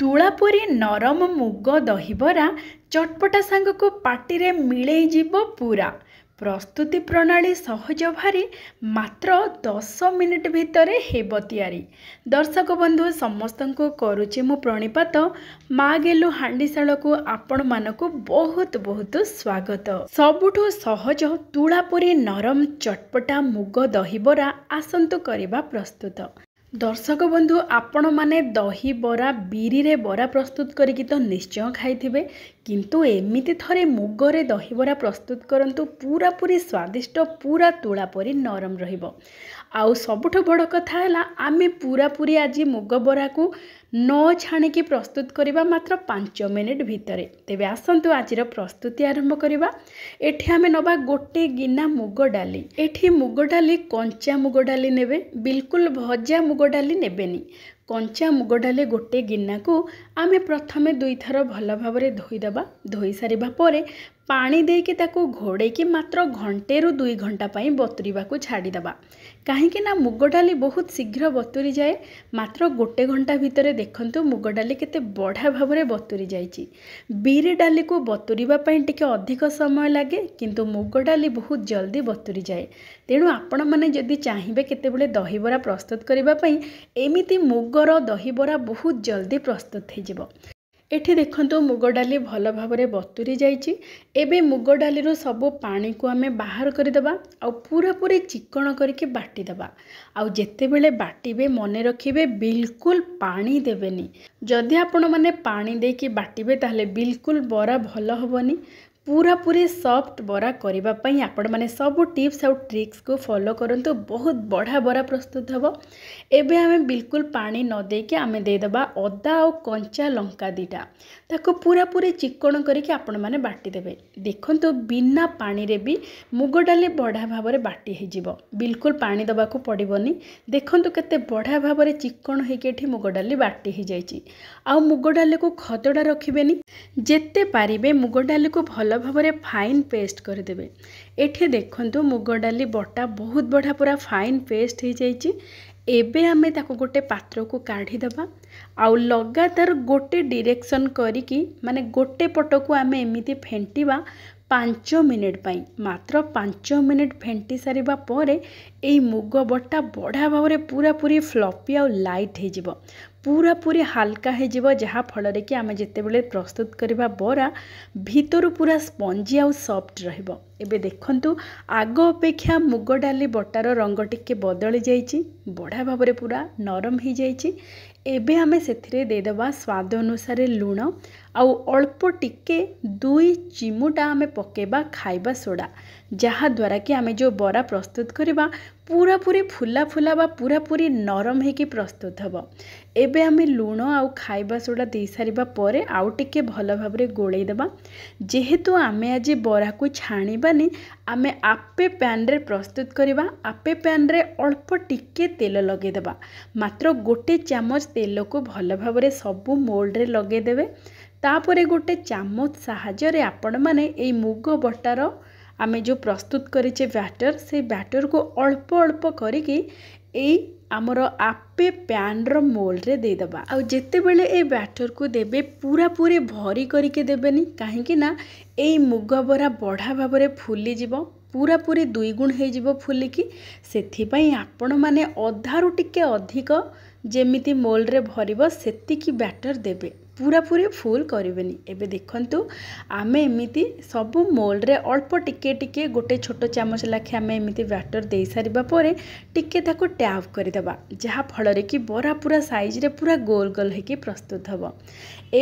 ତୁଳାପୁରୀ ନରମ ମୁଗ ଦହିବରା ଚଟପଟା ସାଙ୍ଗକୁ ପାଟିରେ ମିଳେଇ ଯିବ ପୁରା। ପ୍ରସ୍ତୁତି ପ୍ରଣାଳୀ ସହଜ ଭାରି, ମାତ୍ର 10 ମିନିଟ୍ ଭିତରେ ହେବ ତିଆରି। ଦର୍ଶକ ବନ୍ଧୁ ସମସ୍ତଙ୍କୁ କରୁଛି ମୁଁ ପ୍ରଣିପାତ। ମା ଗେଲୁ ହାଣ୍ଡିଶାଳକୁ ଆପଣମାନଙ୍କୁ ବହୁତ ବହୁତ ସ୍ୱାଗତ। ସବୁଠୁ ସହଜ ତୁଳାପୁରୀ ନରମ ଚଟପଟା ମୁଗ ଦହିବରା ଆସନ୍ତୁ କରିବା ପ୍ରସ୍ତୁତ। ଦର୍ଶକ ବନ୍ଧୁ ଆପଣ ମାନେ ଦହିବରା ବିରିରେ ବରା ପ୍ରସ୍ତୁତ କରିକି ତ ନିଶ୍ଚୟ ଖାଇଥିବେ, କିନ୍ତୁ ଏମିତି ଥରେ ମୁଗରେ ଦହିବରା ପ୍ରସ୍ତୁତ କରନ୍ତୁ, ପୁରାପୁରି ସ୍ୱାଦିଷ୍ଟ, ପୁରା ତୁଳା ପରି ନରମ ରହିବ। ଆଉ ସବୁଠୁ ବଡ଼ କଥା ହେଲା ଆମେ ପୁରାପୁରି ଆଜି ମୁଗ ବରାକୁ ନ ଛାଣିକି ପ୍ରସ୍ତୁତ କରିବା ମାତ୍ର 5 ମିନିଟ୍ ଭିତରେ। ତେବେ ଆସନ୍ତୁ ଆଜିର ପ୍ରସ୍ତୁତି ଆରମ୍ଭ କରିବା। ଏଠି ଆମେ ନେବା ଗୋଟେ ଗିନା ମୁଗ ଡାଲି। ଏଠି ମୁଗ ଡାଲି କଞ୍ଚା ମୁଗ ଡାଲି ନେବେ, ବିଲକୁଲ ଭଜା ମୁଗ ଡାଲି ନେବେନି। କଞ୍ଚା ମୁଗ ଡାଲି ଗୋଟେ ଗିନାକୁ ଆମେ ପ୍ରଥମେ 2 ଥର ଭଲ ଭାବରେ ଧୋଇଦେବା। ଧୋଇ ସାରିବା ପରେ ପାଣି ଦେଇକି ତାକୁ ଘୋଡ଼େଇକି ମାତ୍ର 1 ରୁ 2 ଘଣ୍ଟା ପାଇଁ ବତୁରିବାକୁ ଛାଡ଼ିଦେବା। କାହିଁକି ନା ମୁଗ ଡାଲି ବହୁତ ଶୀଘ୍ର ବତୁରି ଯାଏ। ମାତ୍ର 1 ଘଣ୍ଟା ଭିତରେ ଦେଖନ୍ତୁ ମୁଗ ଡାଲି କେତେ ବଢ଼ିଆ ଭାବରେ ବତୁରି ଯାଇଛି। ବିରି ଡାଲିକୁ ବତୁରିବା ପାଇଁ ଟିକେ ଅଧିକ ସମୟ ଲାଗେ, କିନ୍ତୁ ମୁଗ ଡାଲି ବହୁତ ଜଲ୍ଦି ବତୁରି ଯାଏ। ତେଣୁ ଆପଣମାନେ ଯଦି ଚାହିଁବେ କେତେବେଳେ ଦହିବରା ପ୍ରସ୍ତୁତ କରିବା ପାଇଁ, ଏମିତି ମୁଗର ଦହିବରା ବହୁତ ଜଲ୍ଦି ପ୍ରସ୍ତୁତ ହେଇଯିବ। ଏଠି ଦେଖନ୍ତୁ ମୁଗ ଡାଲି ଭଲ ଭାବରେ ବତୁରି ଯାଇଛି। ଏବେ ମୁଗ ଡାଲିରୁ ସବୁ ପାଣିକୁ ଆମେ ବାହାର କରିଦେବା, ଆଉ ପୁରାପୁରି ଚିକଣ କରିକି ବାଟିଦେବା। ଆଉ ଯେତେବେଳେ ବାଟିବେ ମନେ ରଖିବେ ବିଲକୁଲ ପାଣି ଦେବେନି। ଯଦି ଆପଣମାନେ ପାଣି ଦେଇକି ବାଟିବେ ତାହେଲେ ବିଲକୁଲ ବରା ଭଲ ହେବନି। ପୁରାପୁରି ସଫ୍ଟ ବରା କରିବା ପାଇଁ ଆପଣମାନେ ସବୁ ଟିପ୍ସ ଆଉ ଟ୍ରିକ୍ସକୁ ଫଲୋ କରନ୍ତୁ, ବହୁତ ବଢ଼ିଆ ବରା ପ୍ରସ୍ତୁତ ହେବ। ଏବେ ଆମେ ବିଲକୁଲ ପାଣି ନ ଦେଇକି ଆମେ ଦେଇଦେବା ଅଦା ଆଉ କଞ୍ଚା ଲଙ୍କା 2ଟା। ତାକୁ ପୁରାପୁରି ଚିକଣ କରିକି ଆପଣମାନେ ବାଟିଦେବେ। ଦେଖନ୍ତୁ ବିନା ପାଣିରେ ବି ମୁଗ ଡାଲି ବଢ଼ିଆ ଭାବରେ ବାଟି ହେଇଯିବ, ବିଲକୁଲ ପାଣି ଦେବାକୁ ପଡ଼ିବନି। ଦେଖନ୍ତୁ କେତେ ବଢ଼ିଆ ଭାବରେ ଚିକଣ ହେଇକି ଏଠି ମୁଗ ଡାଲି ବାଟି ହେଇଯାଇଛି। ଆଉ ମୁଗ ଡାଲିକୁ ଖଦଡ଼ା ରଖିବେନି, ଯେତେ ପାରିବେ ମୁଗ ଡାଲିକୁ ଭଲ ଭାବରେ ଫାଇନ୍ ପେଷ୍ଟ କରିଦେବେ। ଏଠି ଦେଖନ୍ତୁ ମୁଗ ଡାଲି ବଟା ବହୁତ ବଢ଼ିଆ ପୁରା ଫାଇନ୍ ପେଷ୍ଟ ହେଇଯାଇଛି। ଏବେ ଆମେ ତାକୁ ଗୋଟେ ପାତ୍ରକୁ କାଢ଼ିଦେବା, ଆଉ ଲଗାତାର ଗୋଟେ ଡିରେକ୍ସନ୍ କରିକି ମାନେ ଗୋଟେ ପଟକୁ ଆମେ ଏମିତି ଫେଣ୍ଟିବା 5 ମିନିଟ୍ ପାଇଁ। ମାତ୍ର 5 ମିନିଟ୍ ଫେଣ୍ଟି ସାରିବା ପରେ ଏଇ ମୁଗ ବଟା ବଢ଼ିଆ ଭାବରେ ପୁରାପୁରି ଫ୍ଲପି ଆଉ ଲାଇଟ୍ ହେଇଯିବ, ପୁରାପୁରି ହାଲକା ହେଇଯିବ, ଯାହା ଫଳରେ କି ଆମେ ଯେତେବେଳେ ପ୍ରସ୍ତୁତ କରିବା ବରା ଭିତରୁ ପୁରା ସ୍ପଞ୍ଜି ଆଉ ସଫ୍ଟ ରହିବ। ଏବେ ଦେଖନ୍ତୁ ଆଗ ଅପେକ୍ଷା ମୁଗ ଡାଲି ବଟାର ରଙ୍ଗ ଟିକେ ବଦଳି ଯାଇଛି, ବଢ଼ିଆ ଭାବରେ ପୁରା ନରମ ହେଇଯାଇଛି। ଏବେ ଆମେ ସେଥିରେ ଦେଇଦେବା ସ୍ୱାଦ ଅନୁସାରେ ଲୁଣ, ଆଉ ଅଳ୍ପ ଟିକେ 2 ଚିମୁଟା ଆମେ ପକାଇବା ଖାଇବା ସୋଡ଼ା, ଯାହାଦ୍ୱାରା କି ଆମେ ଯେଉଁ ବରା ପ୍ରସ୍ତୁତ କରିବା ପୁରାପୁରି ଫୁଲା ଫୁଲା ବା ପୁରାପୁରି ନରମ ହେଇକି ପ୍ରସ୍ତୁତ ହେବ। ଏବେ ଆମେ ଲୁଣ ଆଉ ଖାଇବା ସୋଡ଼ା ଦେଇସାରିବା ପରେ ଆଉ ଟିକେ ଭଲ ଭାବରେ ଗୋଳେଇ ଦେବା। ଯେହେତୁ ଆମେ ଆଜି ବରାକୁ ଛାଣିବାନି, ଆମେ ଆପେ ପ୍ୟାନ୍ରେ ପ୍ରସ୍ତୁତ କରିବା। ଆପେ ପ୍ୟାନ୍ରେ ଅଳ୍ପ ଟିକେ ତେଲ ଲଗାଇଦେବା। ମାତ୍ର 1 ଚାମଚ ତେଲକୁ ଭଲ ଭାବରେ ସବୁ ମୋଲ୍ଡରେ ଲଗାଇଦେବେ। ତାପରେ 1 ଚାମଚ ସାହାଯ୍ୟରେ ଆପଣମାନେ ଏଇ ମୁଗ ବଟାର ଆମେ ଯେଉଁ ପ୍ରସ୍ତୁତ କରିଛେ ବ୍ୟାଟର, ସେଇ ବ୍ୟାଟରକୁ ଅଳ୍ପ ଅଳ୍ପ କରିକି ଏଇ ଆମର ଆପେ ପ୍ୟାନ୍ର ମୋଲ୍ଡରେ ଦେଇଦେବା। ଆଉ ଯେତେବେଳେ ଏଇ ବ୍ୟାଟରକୁ ଦେବେ ପୁରାପୁରି ଭରି କରିକି ଦେବେନି, କାହିଁକି ନା ଏଇ ମୁଗ ବରା ବଢ଼ିଆ ଭାବରେ ଫୁଲିଯିବ, ପୁରାପୁରି 2 ଗୁଣ ହେଇଯିବ ଫୁଲିକି। ସେଥିପାଇଁ ଆପଣମାନେ ଅଧାରୁ ଟିକେ ଅଧିକ ଯେମିତି ମୋଲ୍ଡରେ ଭରିବ ସେତିକି ବ୍ୟାଟର ଦେବେ, ପୁରାପୁରି ଫୁଲ୍ କରିବେନି। ଏବେ ଦେଖନ୍ତୁ ଆମେ ଏମିତି ସବୁ ମୋଲ୍ଡରେ ଅଳ୍ପ ଟିକେ ଟିକେ 1 ଛୋଟ ଚାମଚ ଲେଖେ ଆମେ ଏମିତି ବ୍ୟାଟର ଦେଇସାରିବା ପରେ ଟିକେ ତାକୁ ଟ୍ୟାପ୍ କରିଦେବା, ଯାହାଫଳରେ କି ବରା ପୁରା ସାଇଜ୍ରେ ପୁରା ଗୋଲ ଗୋଲ ହେଇକି ପ୍ରସ୍ତୁତ ହେବ।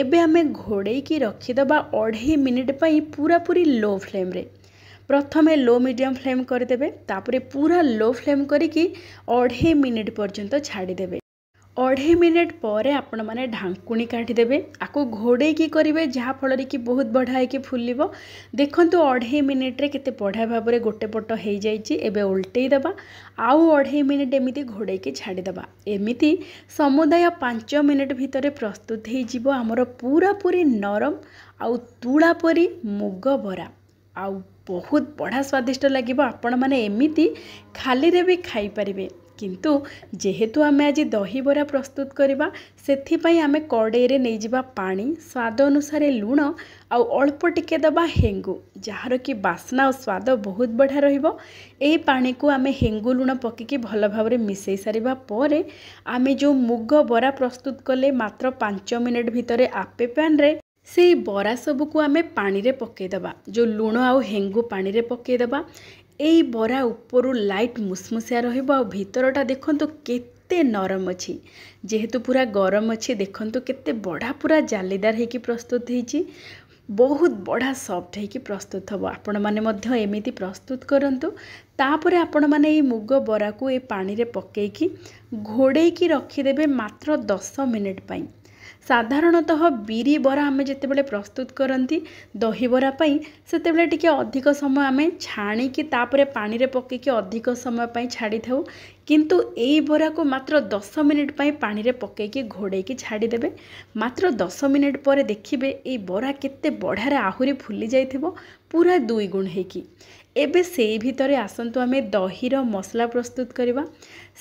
ଏବେ ଆମେ ଘୋଡ଼େଇକି ରଖିଦେବା 2.5 ମିନିଟ୍ ପାଇଁ ପୁରାପୁରି ଲୋ ଫ୍ଲେମ୍ରେ। ପ୍ରଥମେ ଲୋ ମିଡ଼ିୟମ୍ ଫ୍ଲେମ୍ କରିଦେବେ, ତାପରେ ପୁରା ଲୋ ଫ୍ଲେମ୍ କରିକି 2.5 ମିନିଟ୍ ପର୍ଯ୍ୟନ୍ତ ଛାଡ଼ିଦେବେ। 2.5 ମିନିଟ୍ ପରେ ଆପଣମାନେ ଢାଙ୍କୁଣୀ କାଢ଼ିଦେବେ। ଆକୁ ଘୋଡ଼େଇକି କରିବେ, ଯାହାଫଳରେ କି ବହୁତ ବଢ଼ିଆ ହେଇକି ଫୁଲିବ। ଦେଖନ୍ତୁ 2.5 ମିନିଟ୍ରେ କେତେ ବଢ଼ିଆ ଭାବରେ ଗୋଟେ ପଟ ହେଇଯାଇଛି। ଏବେ ଓଲଟେଇ ଦେବା, ଆଉ 2.5 ମିନିଟ୍ ଏମିତି ଘୋଡ଼େଇକି ଛାଡ଼ିଦେବା। ଏମିତି ସମୁଦାୟ 5 ମିନିଟ୍ ଭିତରେ ପ୍ରସ୍ତୁତ ହେଇଯିବ ଆମର ପୁରାପୁରି ନରମ ଆଉ ତୁଳା ପରି ମୁଗ ବରା। ଆଉ ବହୁତ ବଢ଼ିଆ ସ୍ୱାଦିଷ୍ଟ ଲାଗିବ। ଆପଣମାନେ ଏମିତି ଖାଲିରେ ବି ଖାଇପାରିବେ। किंतु जेहेतु आमे आज दहीबरा प्रस्तुत करवा से आमे कड़े नहीं जावा पानी स्वाद अनुसार लुण आउ अल्प टिके दबा हेंगु जार कि बास्ना और स्वाद बहुत बढ़िया रहिबो। एई पानी को आमे हेंगु लुण पकिकी भल भाव मिसई सारिबा परे आमे जो मुग बरा प्रस्तुत कले मात्र 5 मिनिट भितरे आपे पैन रे से बरा सबू को आमे पानी रे पकेदबा जो लुण आउ हेंगु पानी रे पकेदबा। एई बरा उपरु लाइट मुसमुसिया रहिबो आ भितरटा देखंतु केते नरम अछि जेहेतु पूरा गरम अछि देखंतु केते बड़ा पूरा जालीदार हेकी प्रस्तुत हेची बहुत बड़ा सॉफ्ट हेकी प्रस्तुत हबो। आपण माने मध्य एमिति प्रस्तुत करंतु तापरे आपण माने ए मुग बरा को ए पानी रे पकेकी घोड़ेकी रखी देबे मात्र 10 मिनिट पई। साधारणतः बिरी बरा आमे जेतेबेले प्रस्तुत करंती दही बरा पई सेतेबेले टिके अधिक समय आमे छाणी की तापरे पानी रे पके की अधिक समय पई छाड़ी थाउ किंतु एई बरा को मात्र 10 मिनिट पई पानी रे पके की घोड़े की छाड़ी देबे। मात्र 10 मिनिट परे देखिबे एई बरा केते बढ़ारे आहुरी फुली जाइथिबो पूरा 2 गुण हेकी। एबे सेई भितरे आसंतु आमे दहीर मसला प्रस्तुत करबा।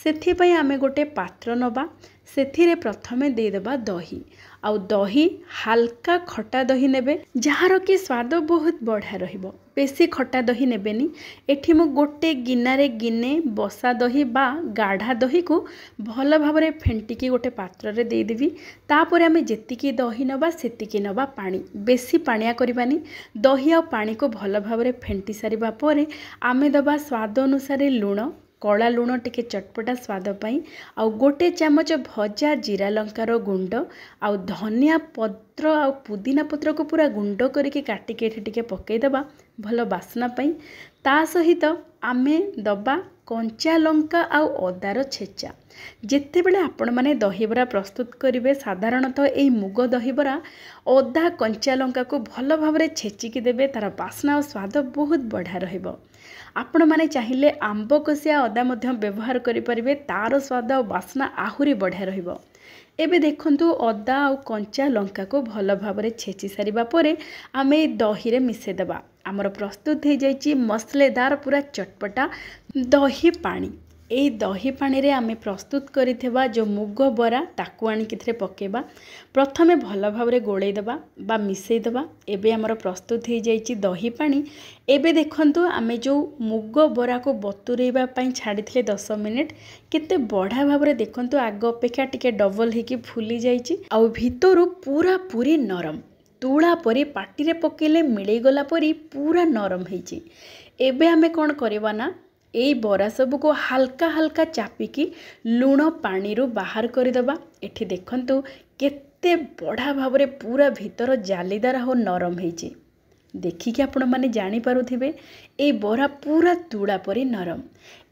सेथि पई आमे गोटे पात्र नबा सेथिरे प्रथमे दे देबा दही आउ दही हल्का खटा दही नेबे जार कि स्वाद बहुत बढ़िया रहिबो। बेसी खटा दही नेबेनी। एठी मु गोटे गिनारे गिने बसा दही बा गाढ़ा दही को भल भावरे फेंटिकी गोटे पात्र रे दे देबी। तापरे आमे जेतिकी दही नबा सेतिकी नबा पानी बेसी पानिया करबानी। दही आ पानी को भल भावरे फेंटी सारिबा परे आमे दबा स्वाद अनुसार लुण कला लुण टिके चटपटा स्वाद पाई आउ गोटे चामच भजा जीरा लंकार गुंड आउ धनिया पत्र आउ पुदीना पत्र को पूरा गुंड करके काटिके टिके पकई दबा भल बास्ना पाई। ता सहित आमे दबा कंचा लंका आउ अदार छेचा। जेतेबेले आपण माने दहीबरा प्रस्तुत करिवे साधारणतः एई मुग दहीबरा अदा कंचा लंका को भल भावरे छेचिकी देबे तार बास्ना और स्वाद बहुत बढ़िया रहिबो। आपण माने चाहिए आंब कसिया अदा मध्य व्यवहार करि परिबे तार स्वाद और बास्ना आहुरी बढ़िया रहिबो। एबे देखंतु अदा और कंचा लंका को भल भावरे छेची सारिबा परे आमे दही रे मिसे देबा। आमर प्रस्तुत हो जाइए मसलेदार पूरा चटपटा दही पानी। एई दही पानी रे आमे प्रस्तुत करिथेबा जो मुग बरा ताकू आनी किथरे पकेबा प्रथमे भल भावरे गोळेई देबा बा मिसेई देबा। एबे आमर प्रस्तुत हो जाइए दही पानी। एबे देखंतु आमे जो मुग बरा को बतुरेइबा पई छाड़ीथिले 10 मिनिट केते बढ़िया भावरे देखंतु आग अपेक्षा टिके डबल हेकी फुली जाइए आउ भितरु पूरा पूरी नरम तुला परी पाटी रे पकेले मिलई गला परी पूरा नरम हेची। एबे आमे कोन करबा ना एई बरा सबू को हल्का हल्का चापिकी लुण पानी रू बाहर करदेबा। एठी देखंतु केते बढ़ा भावरे पूरा भीतर जालीदार हो नरम हेची। देखिकी आपण माने जानी पारुथिबे एई बरा पूरा तुला परी नरम।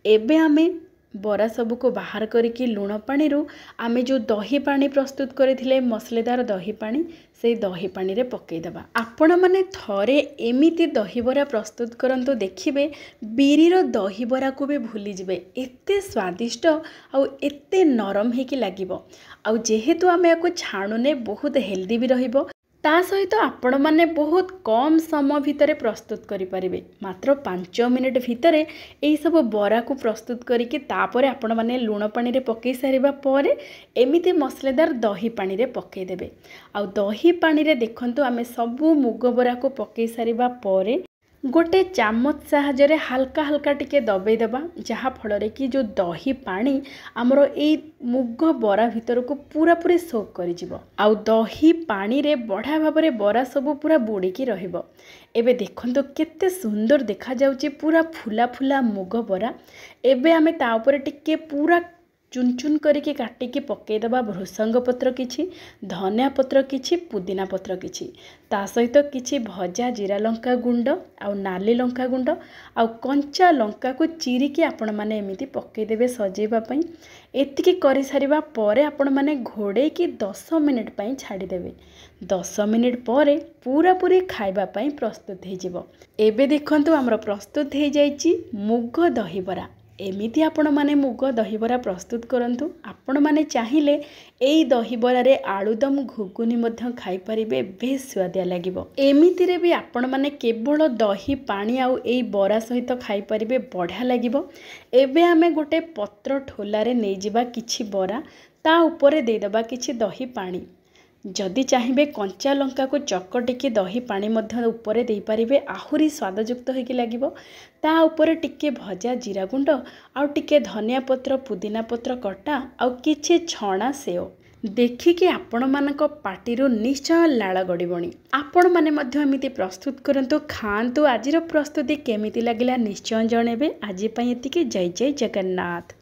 एबे आमे बरा सबू को बाहर करके लुण पानी रू आमे जो दही पानी प्रस्तुत करथिले मसलेदार दही पानी से दही पानी रे पकई देबा। आपण माने थरे एमिति दही बरा प्रस्तुत करंतु देखिबे बिरीर दही बरा को भी भूली जिबे एते स्वादिष्ट आउ एते नरम हेकी लागिबो। आउ जेहेतु आमे याको छाणुने बहुत हेल्दी भी रहिबो ता सहित आपण माने बहुत कम समय भितरे प्रस्तुत करि परिबे। मात्र 5 मिनिट भितरे एई सब बरा को प्रस्तुत करिके तापरे आपण माने लुण पानी रे पकई सारिबा परे एमिति मसलेदार दही पानी रे पकई देबे। आउ दही पानी रे देखंतु आमे सबु मुग बरा को पकई सारिबा परे गोटे चामच साहाय्य हल्का हल्का टिके दबे देबा जहा फल रे कि जो दही पानी आमर ए मुग बरा भीतर को पूरा पूरी सोक करि जिवो आउ दही पानी रे बढ़ा भाबरे बरा सब पूरा बुड़ी की रहिबो। एबे देखंतु केते सुंदर देखा जाउची पूरा फुला फुला मुग बरा। एबे आमे ता ऊपर टिके पूरा चुन चुन करके काटिकी पकईदेबा भृसंग पत्र किछि धनिया पत्र किछि पुदीना पत्र किछि ता सहित किछि भजा जीरा लंका गुंड आउ नाली लंका गुंड आउ कंचा लंका को चिरिकी आपण माने एमिति पकईदेबे सजेबा पई। एतिकी करि सारिबा परे आपण माने घोड़े की 10 मिनिट पई छाड़ी देबे। 10 मिनिट परे पूरा पूरी खाइबा पई प्रस्तुत हे जिवो। एबे देखंतु हमर प्रस्तुत हे जाईची मुग दही बरा। एमिति आपण माने मुग दहीबरा प्रस्तुत करंतु। आपण माने चाहिए एई दहीबरारे आलुदम घुगुनी मध्य खाई परिबे, बेस स्वादिया लागिबो। एमितिरे भी आपण माने केवल दही पानी आउ एई बरा सहित खाई परिबे, बढ़िया लागिबो। एबे आमे गोटे पत्र ठोलारे नै जिबा किछि बरा, ता उपरे दे दबा किछि दही पानी। जदि चाहिए कंचा लंका को चकटिकी दही पानी मध्य उपरे दे पारिबे, आहुरी स्वादयुक्त होइकी लागिबो। ता उपरे टिके भजा जीरा गुंड आउ टिके धनिया पत्र पुदीना पत्र कटा आउ किछि छणा सेव देखिकी आपण मानक पाटिरो निश्चय लाळ गड़िबणी। आपण माने मध्य एमिति प्रस्तुत करंतु, खांतु। आजिर प्रस्तुति केमिति लागिला निश्चय जणेबे। आजि पई एतिकी। जय जय जगन्नाथ।